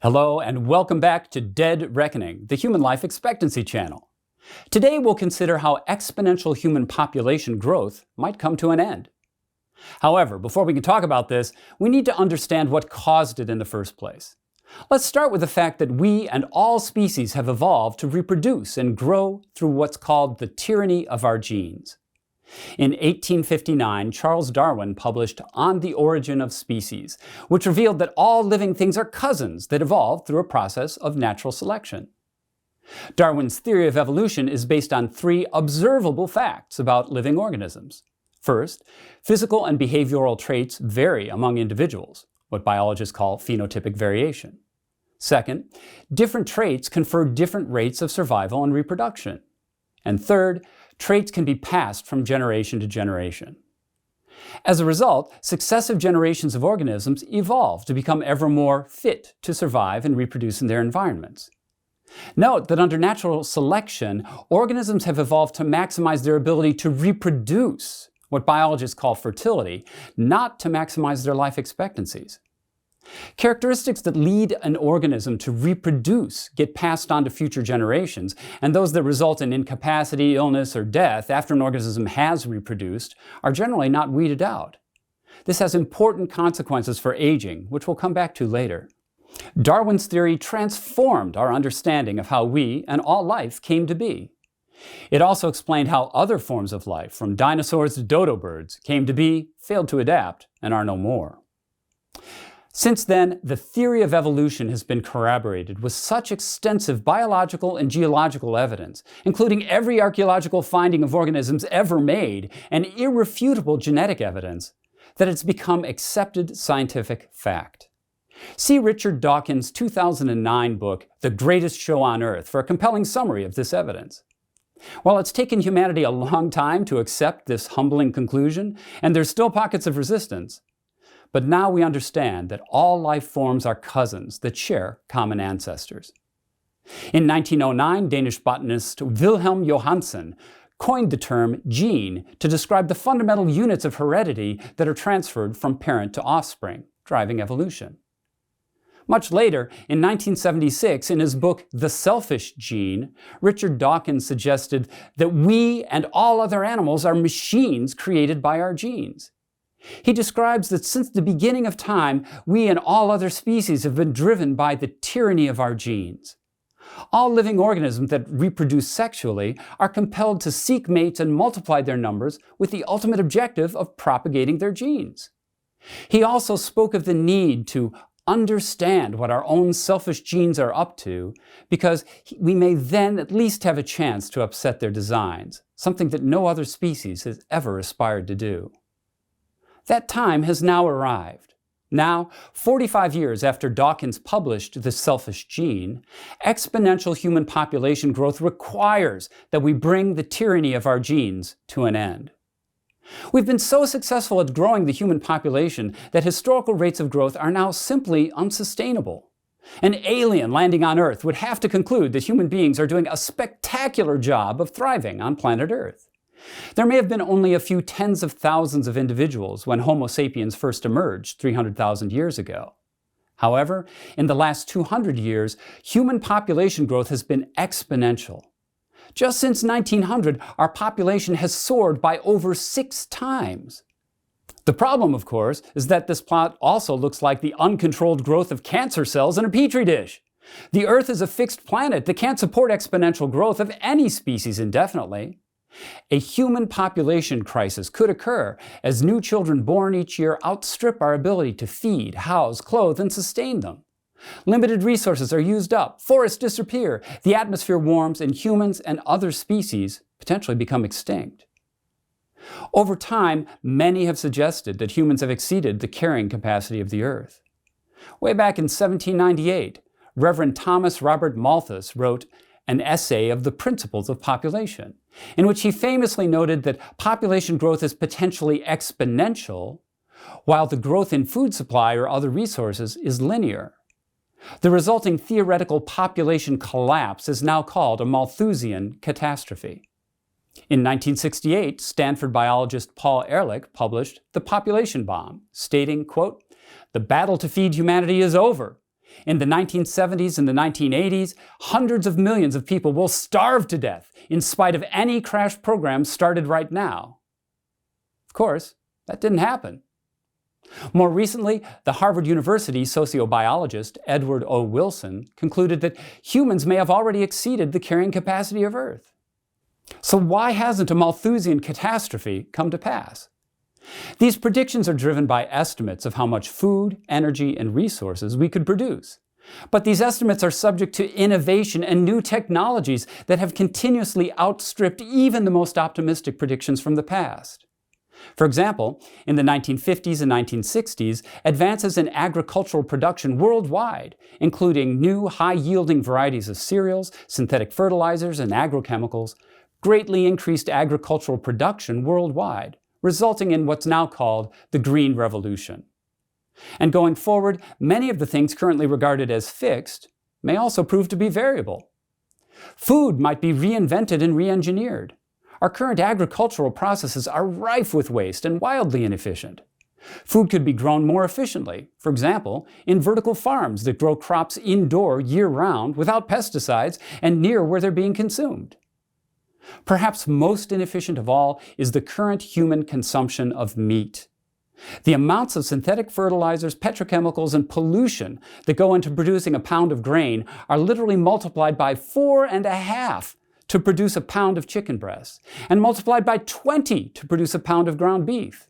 Hello and welcome back to Dead Reckoning, the Human Life Expectancy channel. Today we'll consider how exponential human population growth might come to an end. However, before we can talk about this, we need to understand what caused it in the first place. Let's start with the fact that we and all species have evolved to reproduce and grow through what's called the tyranny of our genes. In 1859, Charles Darwin published On the Origin of Species, which revealed that all living things are cousins that evolved through a process of natural selection. Darwin's theory of evolution is based on three observable facts about living organisms. First, physical and behavioral traits vary among individuals, what biologists call phenotypic variation. Second, different traits confer different rates of survival and reproduction. And third, traits can be passed from generation to generation. As a result, successive generations of organisms evolve to become ever more fit to survive and reproduce in their environments. Note that under natural selection, organisms have evolved to maximize their ability to reproduce, what biologists call fertility, not to maximize their life expectancies. Characteristics that lead an organism to reproduce get passed on to future generations, and those that result in incapacity, illness, or death after an organism has reproduced are generally not weeded out. This has important consequences for aging, which we'll come back to later. Darwin's theory transformed our understanding of how we and all life came to be. It also explained how other forms of life, from dinosaurs to dodo birds, came to be, failed to adapt, and are no more. Since then, the theory of evolution has been corroborated with such extensive biological and geological evidence, including every archaeological finding of organisms ever made and irrefutable genetic evidence, that it's become accepted scientific fact. See Richard Dawkins' 2009 book, The Greatest Show on Earth, for a compelling summary of this evidence. While it's taken humanity a long time to accept this humbling conclusion, and there's still pockets of resistance, but now we understand that all life forms are cousins that share common ancestors. In 1909, Danish botanist Wilhelm Johansen coined the term gene to describe the fundamental units of heredity that are transferred from parent to offspring, driving evolution. Much later, in 1976, in his book The Selfish Gene, Richard Dawkins suggested that we and all other animals are machines created by our genes. He describes that since the beginning of time, we and all other species have been driven by the tyranny of our genes. All living organisms that reproduce sexually are compelled to seek mates and multiply their numbers with the ultimate objective of propagating their genes. He also spoke of the need to understand what our own selfish genes are up to, because we may then at least have a chance to upset their designs, something that no other species has ever aspired to do. That time has now arrived. Now, 45 years after Dawkins published The Selfish Gene, exponential human population growth requires that we bring the tyranny of our genes to an end. We've been so successful at growing the human population that historical rates of growth are now simply unsustainable. An alien landing on Earth would have to conclude that human beings are doing a spectacular job of thriving on planet Earth. There may have been only a few tens of thousands of individuals when Homo sapiens first emerged 300,000 years ago. However, in the last 200 years, human population growth has been exponential. Just since 1900, our population has soared by over 6 times. The problem, of course, is that this plot also looks like the uncontrolled growth of cancer cells in a petri dish. The Earth is a fixed planet that can't support exponential growth of any species indefinitely. A human population crisis could occur as new children born each year outstrip our ability to feed, house, clothe, and sustain them. Limited resources are used up, forests disappear, the atmosphere warms, and humans and other species potentially become extinct. Over time, many have suggested that humans have exceeded the carrying capacity of the Earth. Way back in 1798, Reverend Thomas Robert Malthus wrote an essay of the principles of population, in which he famously noted that population growth is potentially exponential, while the growth in food supply or other resources is linear. The resulting theoretical population collapse is now called a Malthusian catastrophe. In 1968, Stanford biologist Paul Ehrlich published The Population Bomb, stating, quote, "The battle to feed humanity is over. In the 1970s and the 1980s, hundreds of millions of people will starve to death in spite of any crash program started right now. Of course, that didn't happen. More recently, the Harvard University sociobiologist Edward O. Wilson concluded that humans may have already exceeded the carrying capacity of Earth. So why hasn't a Malthusian catastrophe come to pass? These predictions are driven by estimates of how much food, energy, and resources we could produce. But these estimates are subject to innovation and new technologies that have continuously outstripped even the most optimistic predictions from the past. For example, in the 1950s and 1960s, advances in agricultural production worldwide, including new high-yielding varieties of cereals, synthetic fertilizers, and agrochemicals, greatly increased agricultural production worldwide, resulting in what's now called the Green Revolution. And going forward, many of the things currently regarded as fixed may also prove to be variable. Food might be reinvented and re-engineered. Our current agricultural processes are rife with waste and wildly inefficient. Food could be grown more efficiently, for example, in vertical farms that grow crops indoor year-round without pesticides and near where they're being consumed. Perhaps most inefficient of all is the current human consumption of meat. The amounts of synthetic fertilizers, petrochemicals, and pollution that go into producing a pound of grain are literally multiplied by 4.5 to produce a pound of chicken breasts, and multiplied by 20 to produce a pound of ground beef.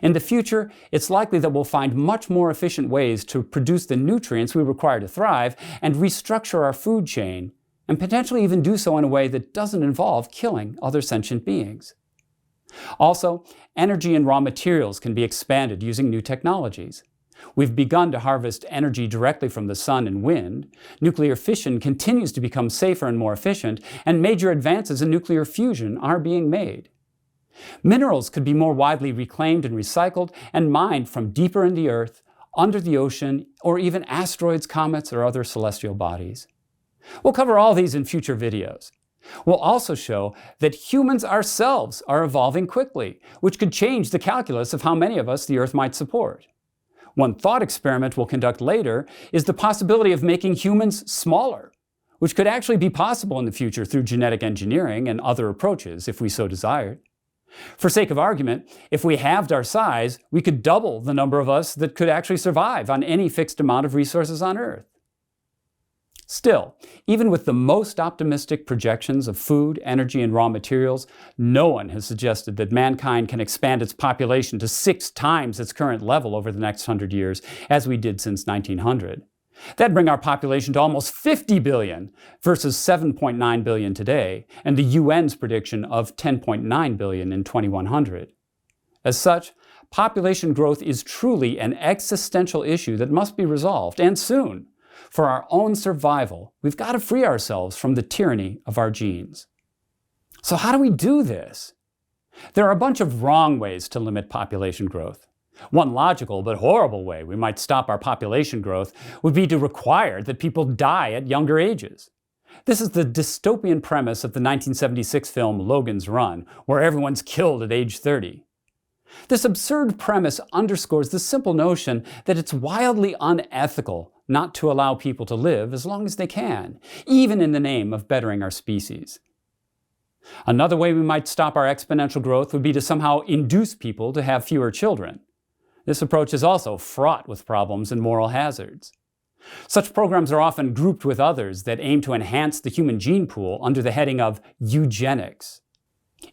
In the future, it's likely that we'll find much more efficient ways to produce the nutrients we require to thrive and restructure our food chain, and potentially even do so in a way that doesn't involve killing other sentient beings. Also, energy and raw materials can be expanded using new technologies. We've begun to harvest energy directly from the sun and wind. Nuclear fission continues to become safer and more efficient, and major advances in nuclear fusion are being made. Minerals could be more widely reclaimed and recycled and mined from deeper in the earth, under the ocean, or even asteroids, comets, or other celestial bodies. We'll cover all these in future videos. We'll also show that humans ourselves are evolving quickly, which could change the calculus of how many of us the Earth might support. One thought experiment we'll conduct later is the possibility of making humans smaller, which could actually be possible in the future through genetic engineering and other approaches if we so desired. For sake of argument, if we halved our size, we could double the number of us that could actually survive on any fixed amount of resources on Earth. Still, even with the most optimistic projections of food, energy, and raw materials, no one has suggested that mankind can expand its population to 6 times its current level over the next 100 years, as we did since 1900. That'd bring our population to almost 50 billion versus 7.9 billion today, and the UN's prediction of 10.9 billion in 2100. As such, population growth is truly an existential issue that must be resolved, and soon. For our own survival, we've got to free ourselves from the tyranny of our genes. So how do we do this? There are a bunch of wrong ways to limit population growth. One logical but horrible way we might stop our population growth would be to require that people die at younger ages. This is the dystopian premise of the 1976 film Logan's Run, where everyone's killed at age 30. This absurd premise underscores the simple notion that it's wildly unethical not to allow people to live as long as they can, even in the name of bettering our species. Another way we might stop our exponential growth would be to somehow induce people to have fewer children. This approach is also fraught with problems and moral hazards. Such programs are often grouped with others that aim to enhance the human gene pool under the heading of eugenics.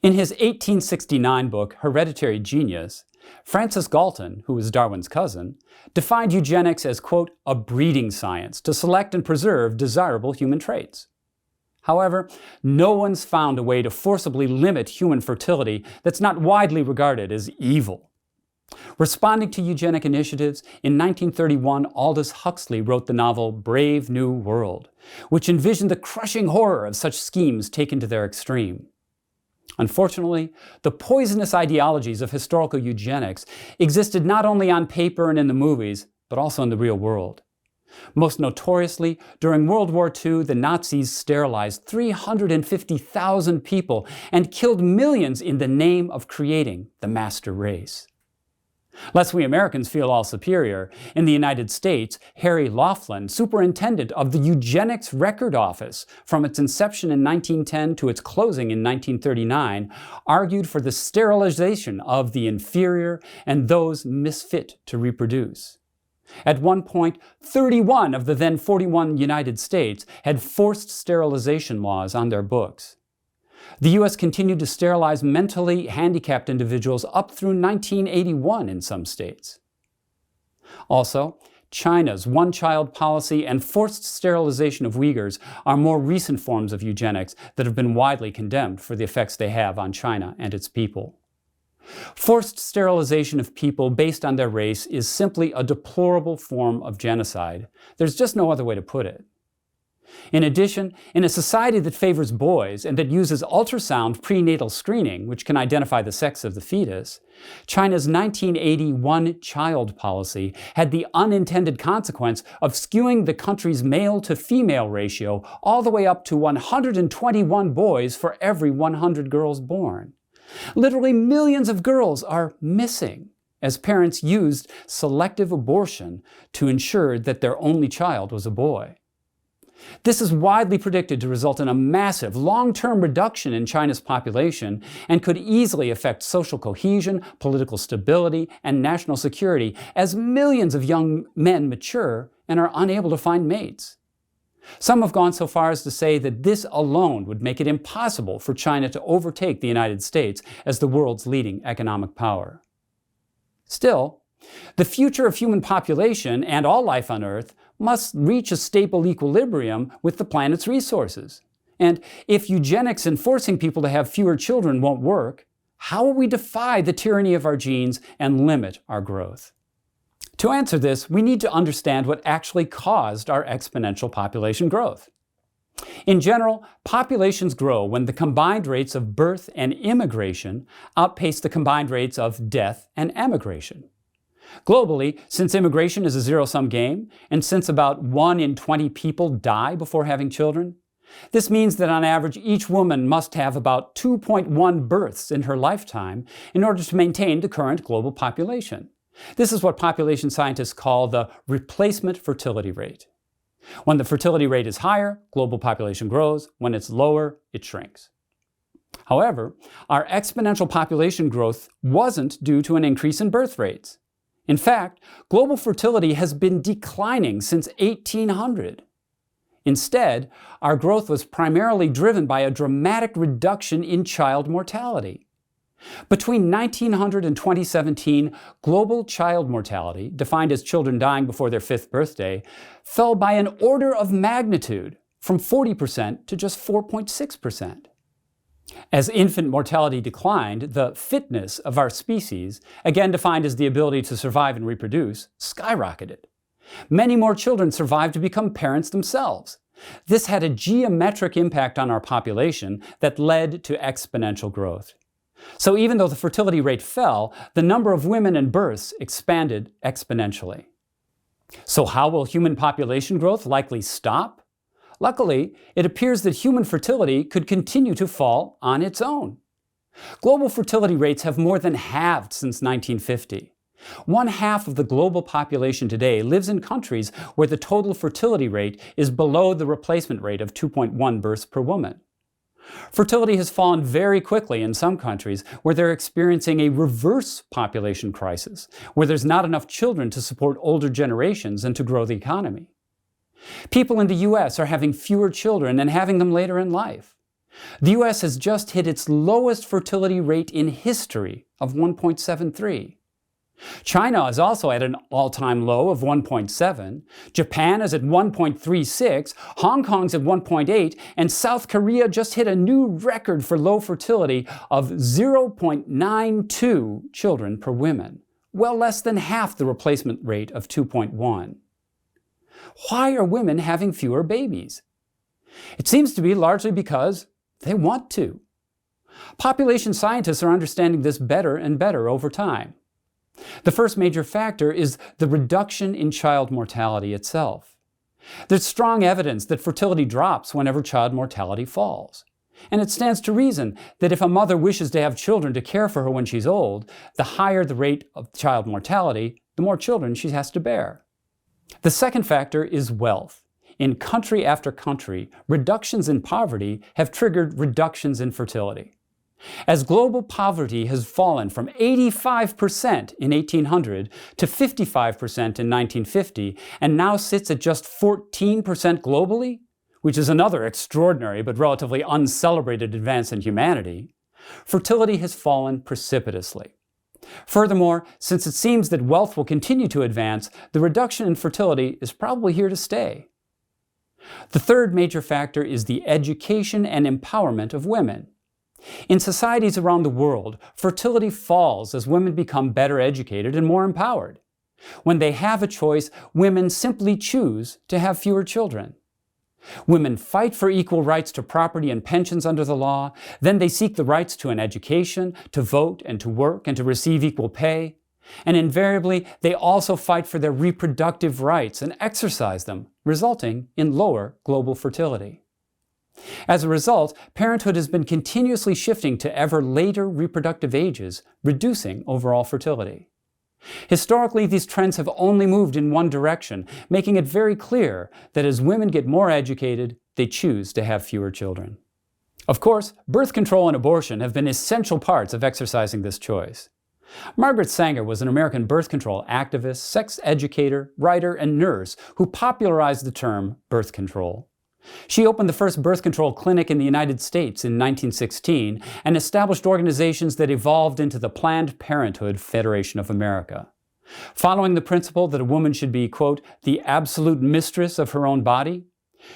In his 1869 book, Hereditary Genius, Francis Galton, who was Darwin's cousin, defined eugenics as, quote, a breeding science to select and preserve desirable human traits. However, no one's found a way to forcibly limit human fertility that's not widely regarded as evil. Responding to eugenic initiatives, in 1931 Aldous Huxley wrote the novel Brave New World, which envisioned the crushing horror of such schemes taken to their extreme. Unfortunately, the poisonous ideologies of historical eugenics existed not only on paper and in the movies, but also in the real world. Most notoriously, during World War II, the Nazis sterilized 350,000 people and killed millions in the name of creating the master race. Lest we Americans feel all superior, in the United States, Harry Laughlin, superintendent of the Eugenics Record Office from its inception in 1910 to its closing in 1939, argued for the sterilization of the inferior and those misfit to reproduce. At one point, 31 of the then 41 United States had forced sterilization laws on their books. The U.S. continued to sterilize mentally handicapped individuals up through 1981 in some states. Also, China's one-child policy and forced sterilization of Uyghurs are more recent forms of eugenics that have been widely condemned for the effects they have on China and its people. Forced sterilization of people based on their race is simply a deplorable form of genocide. There's just no other way to put it. In addition, in a society that favors boys and that uses ultrasound prenatal screening, which can identify the sex of the fetus, China's 1980 one-child policy had the unintended consequence of skewing the country's male-to-female ratio all the way up to 121 boys for every 100 girls born. Literally millions of girls are missing as parents used selective abortion to ensure that their only child was a boy. This is widely predicted to result in a massive, long-term reduction in China's population and could easily affect social cohesion, political stability, and national security as millions of young men mature and are unable to find mates. Some have gone so far as to say that this alone would make it impossible for China to overtake the United States as the world's leading economic power. Still, the future of human population and all life on Earth must reach a stable equilibrium with the planet's resources. And if eugenics and forcing people to have fewer children won't work, how will we defy the tyranny of our genes and limit our growth? To answer this, we need to understand what actually caused our exponential population growth. In general, populations grow when the combined rates of birth and immigration outpace the combined rates of death and emigration. Globally, since immigration is a zero-sum game, and since about 1 in 20 people die before having children, this means that on average each woman must have about 2.1 births in her lifetime in order to maintain the current global population. This is what population scientists call the replacement fertility rate. When the fertility rate is higher, global population grows. When it's lower, it shrinks. However, our exponential population growth wasn't due to an increase in birth rates. In fact, global fertility has been declining since 1800. Instead, our growth was primarily driven by a dramatic reduction in child mortality. Between 1900 and 2017, global child mortality, defined as children dying before their 5th birthday, fell by an order of magnitude, from 40% to just 4.6%. As infant mortality declined, the fitness of our species, again defined as the ability to survive and reproduce, skyrocketed. Many more children survived to become parents themselves. This had a geometric impact on our population that led to exponential growth. So even though the fertility rate fell, the number of women and births expanded exponentially. So how will human population growth likely stop? Luckily, it appears that human fertility could continue to fall on its own. Global fertility rates have more than halved since 1950. 1/2 of the global population today lives in countries where the total fertility rate is below the replacement rate of 2.1 births per woman. Fertility has fallen very quickly in some countries where they're experiencing a reverse population crisis, where there's not enough children to support older generations and to grow the economy. People in the U.S. are having fewer children and having them later in life. The U.S. has just hit its lowest fertility rate in history of 1.73. China is also at an all-time low of 1.7, Japan is at 1.36, Hong Kong's at 1.8, and South Korea just hit a new record for low fertility of 0.92 children per woman, well less than half the replacement rate of 2.1. Why are women having fewer babies? It seems to be largely because they want to. Population scientists are understanding this better and better over time. The first major factor is the reduction in child mortality itself. There's strong evidence that fertility drops whenever child mortality falls. And it stands to reason that if a mother wishes to have children to care for her when she's old, the higher the rate of child mortality, the more children she has to bear. The second factor is wealth. In country after country, reductions in poverty have triggered reductions in fertility. As global poverty has fallen from 85% in 1800 to 55% in 1950, and now sits at just 14% globally, which is another extraordinary but relatively uncelebrated advance in humanity, fertility has fallen precipitously. Furthermore, since it seems that wealth will continue to advance, the reduction in fertility is probably here to stay. The third major factor is the education and empowerment of women. In societies around the world, fertility falls as women become better educated and more empowered. When they have a choice, women simply choose to have fewer children. Women fight for equal rights to property and pensions under the law, then they seek the rights to an education, to vote and to work and to receive equal pay. And invariably, they also fight for their reproductive rights and exercise them, resulting in lower global fertility. As a result, parenthood has been continuously shifting to ever later reproductive ages, reducing overall fertility. Historically, these trends have only moved in one direction, making it very clear that as women get more educated, they choose to have fewer children. Of course, birth control and abortion have been essential parts of exercising this choice. Margaret Sanger was an American birth control activist, sex educator, writer, and nurse who popularized the term birth control. She opened the first birth control clinic in the United States in 1916 and established organizations that evolved into the Planned Parenthood Federation of America. Following the principle that a woman should be, quote, the absolute mistress of her own body,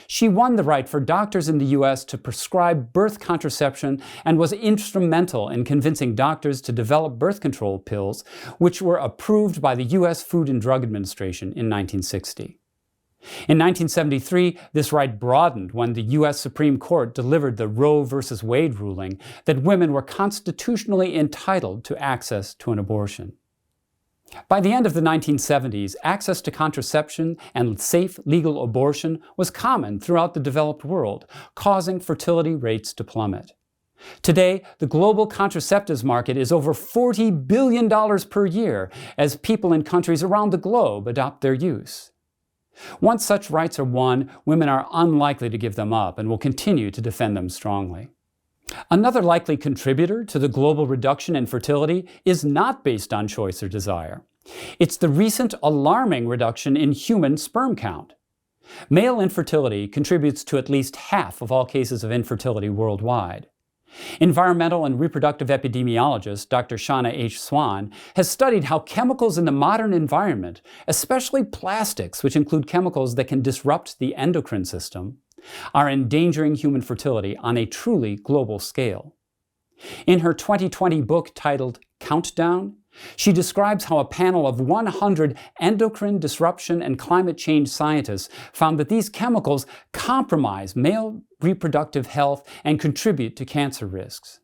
she won the right for doctors in the U.S. to prescribe birth contraception and was instrumental in convincing doctors to develop birth control pills, which were approved by the U.S. Food and Drug Administration in 1960. In 1973, this right broadened when the U.S. Supreme Court delivered the Roe v. Wade ruling that women were constitutionally entitled to access to an abortion. By the end of the 1970s, access to contraception and safe legal abortion was common throughout the developed world, causing fertility rates to plummet. Today, the global contraceptives market is over $40 billion per year as people in countries around the globe adopt their use. Once such rights are won, women are unlikely to give them up and will continue to defend them strongly. Another likely contributor to the global reduction in fertility is not based on choice or desire. It's the recent alarming reduction in human sperm count. Male infertility contributes to at least half of all cases of infertility worldwide. Environmental and reproductive epidemiologist Dr. Shauna H. Swan has studied how chemicals in the modern environment, especially plastics, which include chemicals that can disrupt the endocrine system, are endangering human fertility on a truly global scale. In her 2020 book titled Countdown, she describes how a panel of 100 endocrine disruption and climate change scientists found that these chemicals compromise male reproductive health and contribute to cancer risks.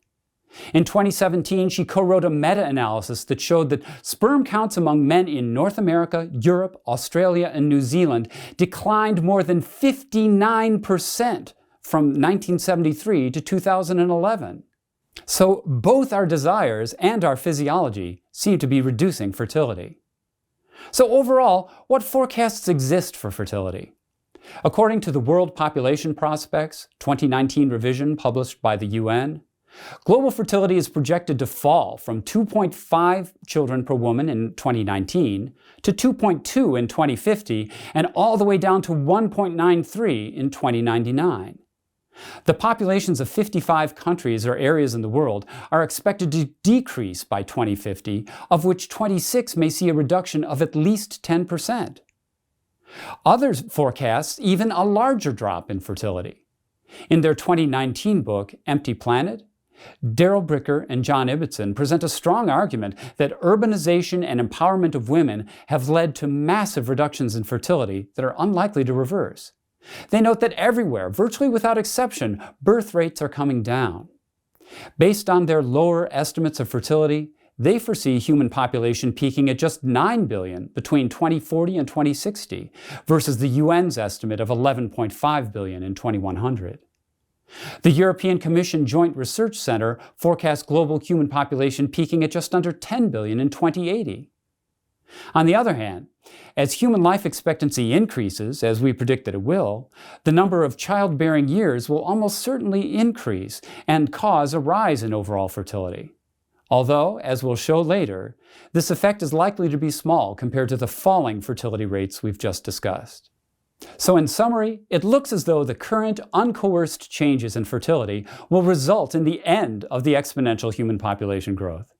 In 2017, she co-wrote a meta-analysis that showed that sperm counts among men in North America, Europe, Australia, and New Zealand declined more than 59% from 1973 to 2011. So both our desires and our physiology seem to be reducing fertility. So overall, what forecasts exist for fertility? According to the World Population Prospects 2019 revision published by the UN, global fertility is projected to fall from 2.5 children per woman in 2019 to 2.2 in 2050 and all the way down to 1.93 in 2099. The populations of 55 countries or areas in the world are expected to decrease by 2050, of which 26 may see a reduction of at least 10%. Others forecast even a larger drop in fertility. In their 2019 book, Empty Planet, Daryl Bricker and John Ibbotson present a strong argument that urbanization and empowerment of women have led to massive reductions in fertility that are unlikely to reverse. They note that everywhere, virtually without exception, birth rates are coming down. Based on their lower estimates of fertility, they foresee human population peaking at just 9 billion between 2040 and 2060, versus the UN's estimate of 11.5 billion in 2100. The European Commission Joint Research Center forecasts global human population peaking at just under 10 billion in 2080. On the other hand, as human life expectancy increases, as we predict that it will, the number of childbearing years will almost certainly increase and cause a rise in overall fertility. Although, as we'll show later, this effect is likely to be small compared to the falling fertility rates we've just discussed. So in summary, it looks as though the current uncoerced changes in fertility will result in the end of the exponential human population growth.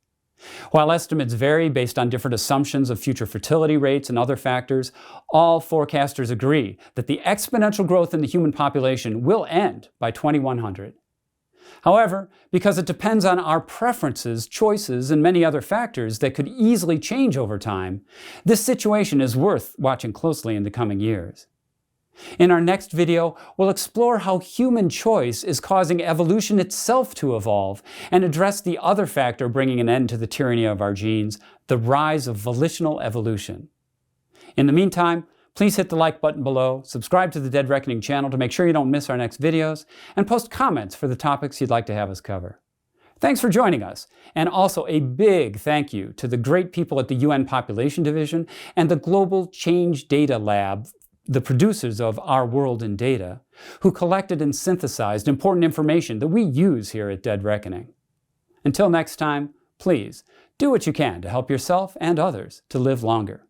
While estimates vary based on different assumptions of future fertility rates and other factors, all forecasters agree that the exponential growth in the human population will end by 2100. However, because it depends on our preferences, choices, and many other factors that could easily change over time, this situation is worth watching closely in the coming years. In our next video, we'll explore how human choice is causing evolution itself to evolve and address the other factor bringing an end to the tyranny of our genes, the rise of volitional evolution. In the meantime, please hit the like button below, subscribe to the Dead Reckoning channel to make sure you don't miss our next videos, and post comments for the topics you'd like to have us cover. Thanks for joining us, and also a big thank you to the great people at the UN Population Division and the Global Change Data Lab, the producers of Our World in Data, who collected and synthesized important information that we use here at Dead Reckoning. Until next time, please do what you can to help yourself and others to live longer.